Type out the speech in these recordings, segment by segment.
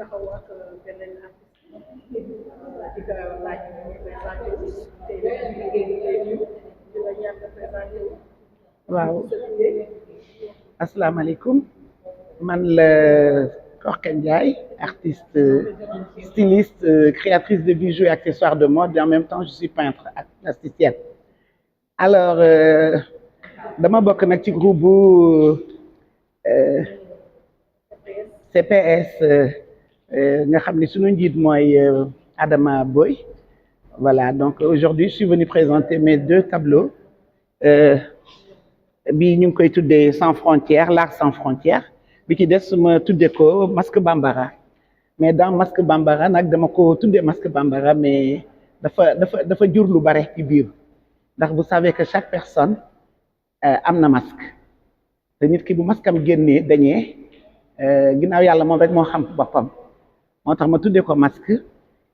taxaw ak beneen artiste di ko laaj ñu présenté wu tey nag ñu ngi lay nuyu di la ñaan nga présenté wu. waaw asalaamaaleykum man la Korka Ndiaye artiste styliste créatrice de bijoux et accessoires de mode et en même temps je suis peintre ak plasticienne alors dama bokk nag ci groupe bu CPS nga xam ne sunu njiit mooy Adama Boy voilà donc aujourd'hui je suis venu présenter mes deux tableaux bi ñu ngi koy tuddee sans frontières l'art sans frontières bi ci des ma tuddee ko masque bambara mais dans masque bambara nag dama ko tuddee masque bambara mais dafa jur lu bare ci biir ndax vous savez que chaque personne am na masque te nit ki bu masque am génnee dañee ginnaaw yàlla moom rek moo xam boppam moo tax ma tuddee ko masque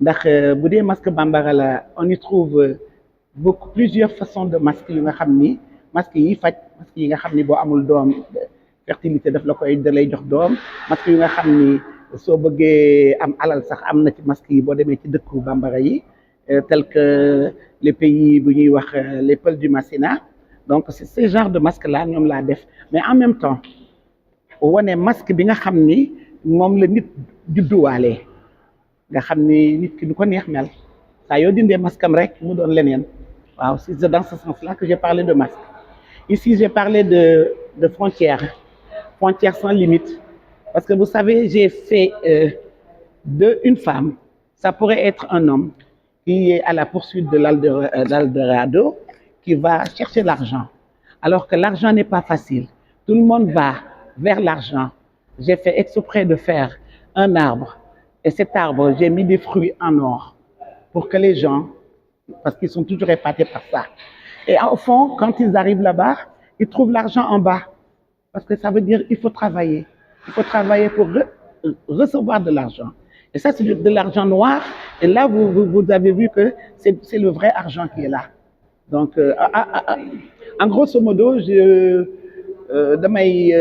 ndax bu dee masque bambara la on y trouve beaucoup plusieurs façons de masque yu nga xam ni masque yi faj masque yi nga xam ni boo amul doom fertilité daf la koy da lay jox doom masque yu nga xam ni soo bëggee am alal sax am na ci masque yi boo demee ci dëkku bambara yi tel que les pays bu ñuy wax les Peuls du Massina donc c'est ce genre de masque là ñoom laa def mais en même temps wane masque bi nga xam ni moom la nit judduwaalee nga xam ni nit ki du ko neex mel saa yoo dindee masque am rek mu doon leneen waaw c'est dans ce sens-là que j'ai parlé de masque. Ici j'ai parlé de frontières sans limite parce que vous savez j'ai fait une femme, ça pourrait être un homme qui est à la poursuite de l'Eldorado, qui va chercher l'argent alors que l'argent n'est pas facile, tout le monde va vers l'argent. J'ai fait exprès de faire un arbre et cet arbre j'ai mis des fruits en or pour que les gens, parce qu'ils sont toujours épatés par ça, et au fond quand ils arrivent là-bas ils trouvent l'argent en bas parce que ça veut dire il faut travailler pour recevoir de l'argent et ça c'est de l'argent noir et là vous avez vu que c'est le vrai argent qui est là donc en grosso modo damay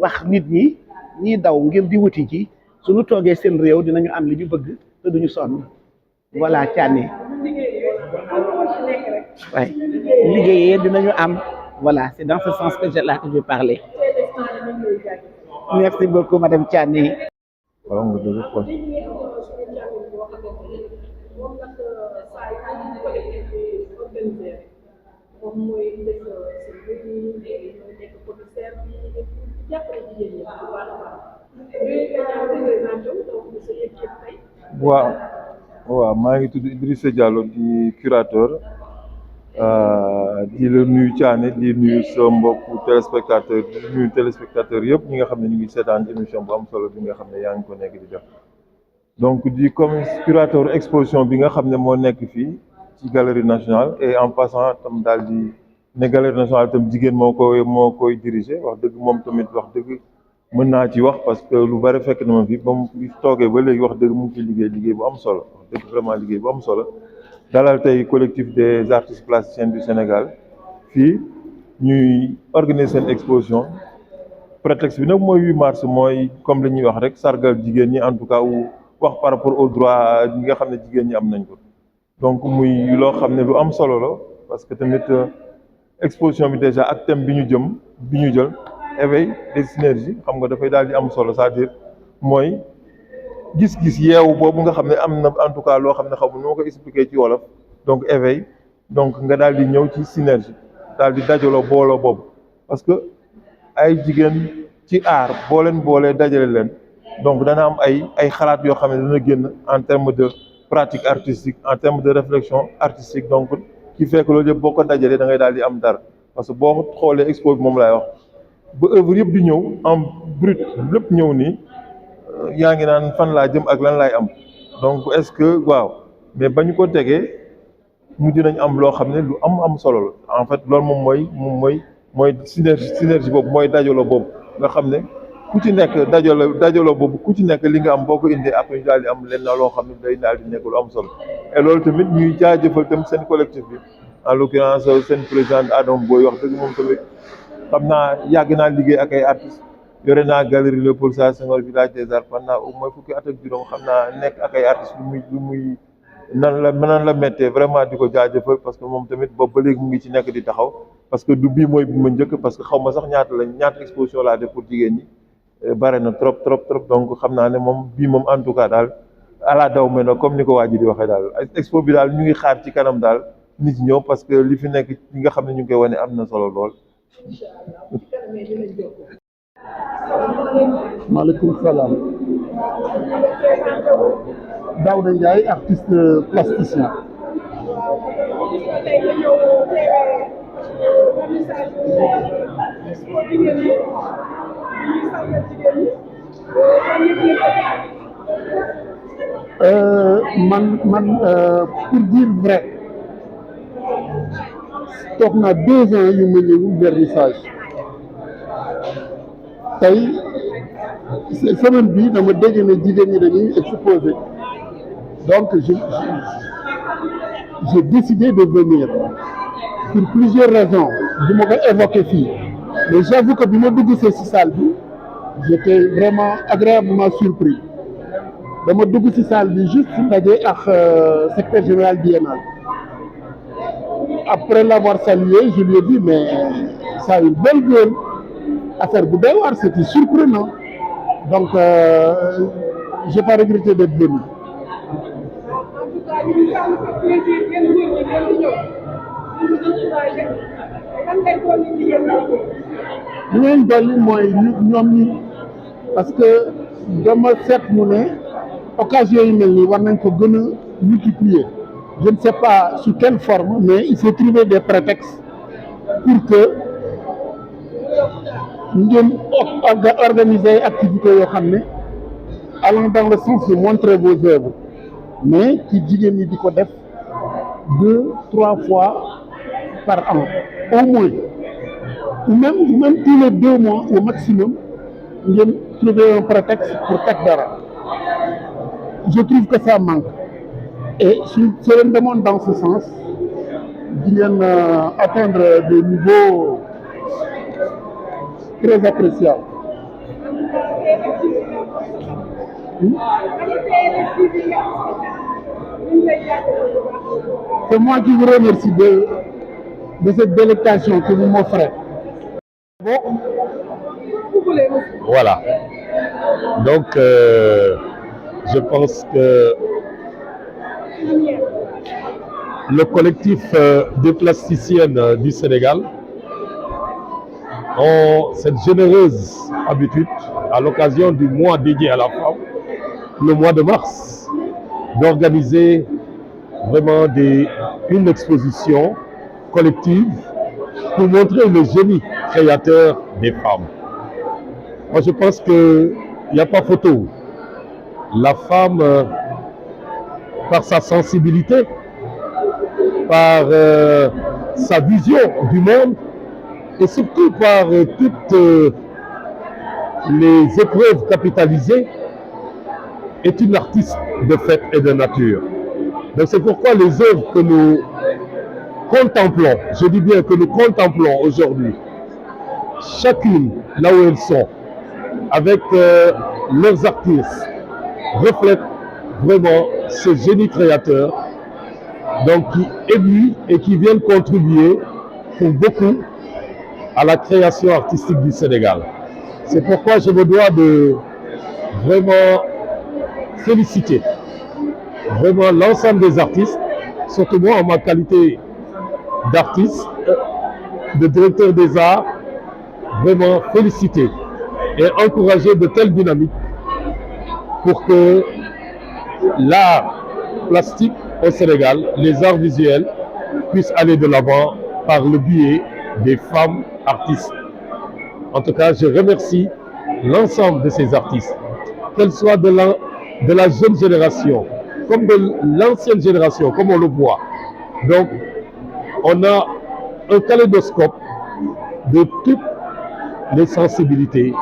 wax nit ñi daw ngir di wuti ji suñu toogee seen réew dinañu am li ñu bëgg te duñu sonn voilà Thiané ouais liggéeyee dinañu am voilà c'est dans ce sens que je parlais merci beaucoup madame Thiané. waaw nga dëgg ko waaw maa ngi tudd Idrissa Diallo di curateur di la nuyu Thiané di nuyu sa mbokku téléspectateur di nuyu téléspectateur yëpp ñi nga xam ne ñu ngi seetaan émission bu am solo bi nga xam ne yaa ngi ko nekk di def donc di comme curateur exposition bi nga xam ne moo nekk fii ci galerie nationale et en passant tam daal di ne galerie nationale tam jigéen moo koy diriger wax dëgg moom tamit wax dëgg mën naa ci wax parce que lu bari fekk na ma fi ba mu toogee ba léegi wax dëgg mu ngi ciy liggéey bu am solo wax dëgg vraiment liggéey bu am solo dalal tey collectif des artistes plasticiens du Sénégal fii ñuy organiser seen exposition prétexte bi nag mooy 8 mars mooy comme li ñuy wax rek sargal jigéen ñi en tout cas ou wax par rapport aux droits ñi nga xam ne jigéen ñi am nañ ko donc muy loo xam ne lu am solo la parce que tamit exposition bi déjà ak thème bi ñu jël éveil des synergies xam nga dafay daal di am solo c'est-à-dire mooy gis-gis yeewu boobu nga xam ne am na en tout cas loo xam ne xamul noo ko expliquer ci wolof donc éveil donc nga daal di ñëw ci synergie daal di dajaloo booloo boobu parce que ay jigéen ci art boo leen boolee dajale leen donc dana am ay xalaat yoo xam ne dana génn en terme de pratique artistique en terme de réflexion artistique donc qui fait que loolu yëpp boo ko dajalee da ngay daal di am dara parce que boo xoolee expo bi moom laay wax ba œuvre yëpp di ñëw en brut lépp ñëw nii yaa ngi naan fan laa jëm ak lan laay am donc est-ce que waaw mais bañu ko tegee mujj nañ am loo xam ne lu am solo la en fait loolu moom mooy synergie boobu mooy dajaloo boobu nga xam ne ku ci nekk dajaloo boobu ku ci nekk li nga am boo ko indee après ñu daal di am lenn loo xam ne day daal di nekk lu am solo et loolu tamit ñuy jaajëfal tam seen collectif bi en l'occurrence seen président Adama Boy wax dëgg moom tamit xam naa yàgg naa liggéey ak ay artistes yore naa galerie Léopold Sédar Senghor village des arts pendant au moins fukki at ak juróom xam naa nekk ak ay artistes lu muy nan la méttee vraiment di ko jaajëfal parce que moom tamit boobu ba léegi mu ngi ci nekk di taxaw parce que du bii mooy bi ma njëkk parce que xaw ma sax ñaata exposition laa def pour jigéen ñi bare na trop donc xam naa ne moom bii moom en tout cas daal ala daw mel na comme ni ko waa ji di waxee daal expo bi daal ñu ngi xaar ci kanam daal nit ñëw parce que li fi nekk li nga xam ne ñu ngi koy wane am na solo lool. maaleykum salaam. Daouda Ndiaye artiste plasticien. Pour dire vrai toog naa 2 ans yu ma ñëwul vernissage tey semaine bi dama dégg ne jigéen ñi dañuy exposer donc j'ai décidé de venir pour plusieurs raisons du ma ko évoquer fii mais j'avoue que bi ma dugg see ci salle bi j'étais vraiment agréablement surpris dama dugg ci salle bi juste ndaje ak secrétaire général biennale après l'avoir salué je lui ai dit mais ça a une belle gueule affaire bu doy waar c'était surprenant donc j'ai pas regretté d'être venu. li ngeen dolli mooy ñoom ñi parce que dama seetlu ne occasion yi mel nii war nañ ko gën a multiplier je ne sais pas sous quelle forme mais il faut trouver des prétextes pour que ngeen organiser activités yoo xam ne allant dans le sens de montrer vos œuvres mais ci jigéen ñi di ko def 2-3 fois par an au moins ou même tous les 2 mois au maximum ngeen trouver un prétexte pour teg dara je trouve que ça manque et si leen demoon dans ce sens di ngeen atteindre des niveaux très appréciables. C'est moi qui vous remercie de cette délectation que vous m'offrez. Bon. Voilà. Donc, je pense que le collectif des plasticiennes du Sénégal ont cette généreuse habitude, à l'occasion du mois dédié à la femme, le mois de mars, d'organiser vraiment une exposition collective pour montrer le génie créateur des femmes. Moi, je pense qu'il n'y a pas photo. La femme, par sa sensibilité, par sa vision du monde, et surtout par toutes les épreuves capitalisées, est une artiste de fait et de nature. Donc c'est pourquoi les œuvres que nous contemplons, je dis bien que nous contemplons aujourd'hui, chacune là où elles sont, avec leurs artistes, reflètent vraiment ce génie créateur, donc qui éblouit et qui vient contribuer pour beaucoup à la création artistique du Sénégal. C'est pourquoi je me dois de vraiment féliciter vraiment l'ensemble des artistes, surtout moi en ma qualité d'artiste, de directeur des arts, vraiment féliciter et encourager de telles dynamiques pour que l'art plastique au Sénégal, les arts visuels, puissent aller de l'avant par le biais des femmes artistes. En tout cas, je remercie l'ensemble de ces artistes, qu'elles soient de la jeune génération, comme de l'ancienne génération, comme on le voit. Donc, on a un kaléidoscope de toutes les sensibilités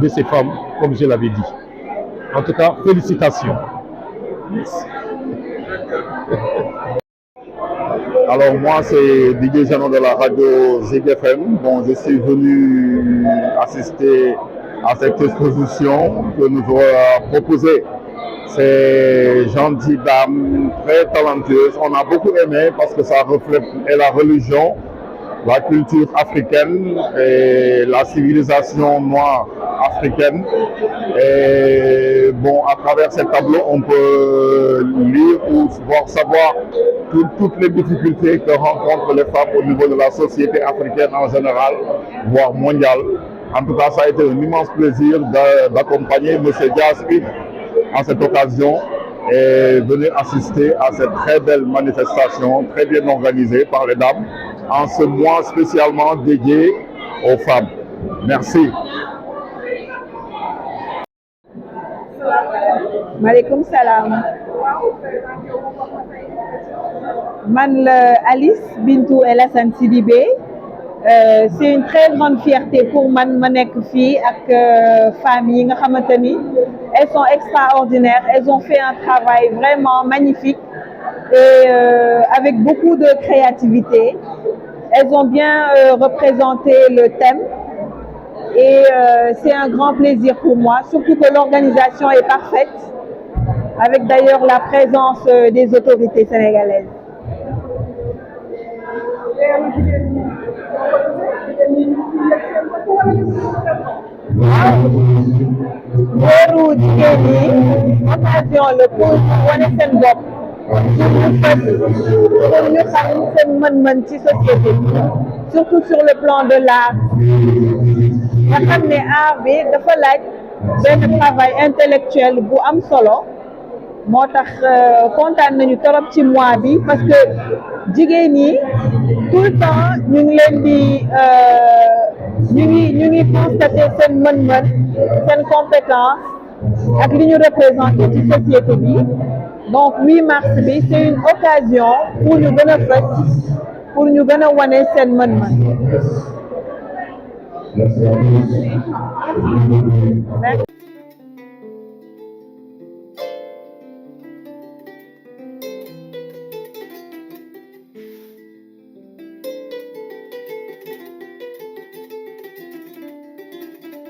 de ces femmes, comme je l'avais dit. En tout cas, félicitations. Merci. Alors moi, c'est Didier Janon de la radio Zig FM. Bon, je suis venu assister à cette exposition que nous avons proposée. Ces gentilles dames très talentueuses. On a beaucoup aimé parce que ça reflète la religion, la culture africaine et la civilisation noire africaine. Et bon, à travers ces tableaux, on peut lire ou savoir toutes les difficultés que rencontrent les femmes au niveau de la société africaine en général, voire mondiale. En tout cas, ça a été un immense plaisir d'accompagner M. Dias en cette occasion et venir assister à cette très belle manifestation, très bien organisée par les dames, en ce mois spécialement dédié aux femmes. Merci. Maaleykum salaam. Man la Alice Bintou El Hassane Sidibé. C'est une très grande fierté pour man ma nekk fii ak femmes yi nga xamante ni elles sont extraordinaires, elles ont fait un travail vraiment magnifique et avec beaucoup de créativité. Elles ont bien représenté le thème et c'est un grand plaisir pour moi, surtout que l'organisation est parfaite, avec d'ailleurs la présence des autorités sénégalaises. Góoru jigéen ñi occasion la pour wane seen bopp pour ñu xam seen mën-mën ci société surtout sur le plan de l'art nga xam ne art bi dafa laaj benn travail intellectuel bu am solo moo tax kontaan nañu torop ci mois bi parce que jigéen ñi tout le temps ñu ngi leen di ñu ngi constater seen mën-mën seen compétence ak li ñu représenté ci société bi donc 8 mars bi c'est une occasion pour ñu gën a fës pour ñu gën a wane seen mën-mën. Merci.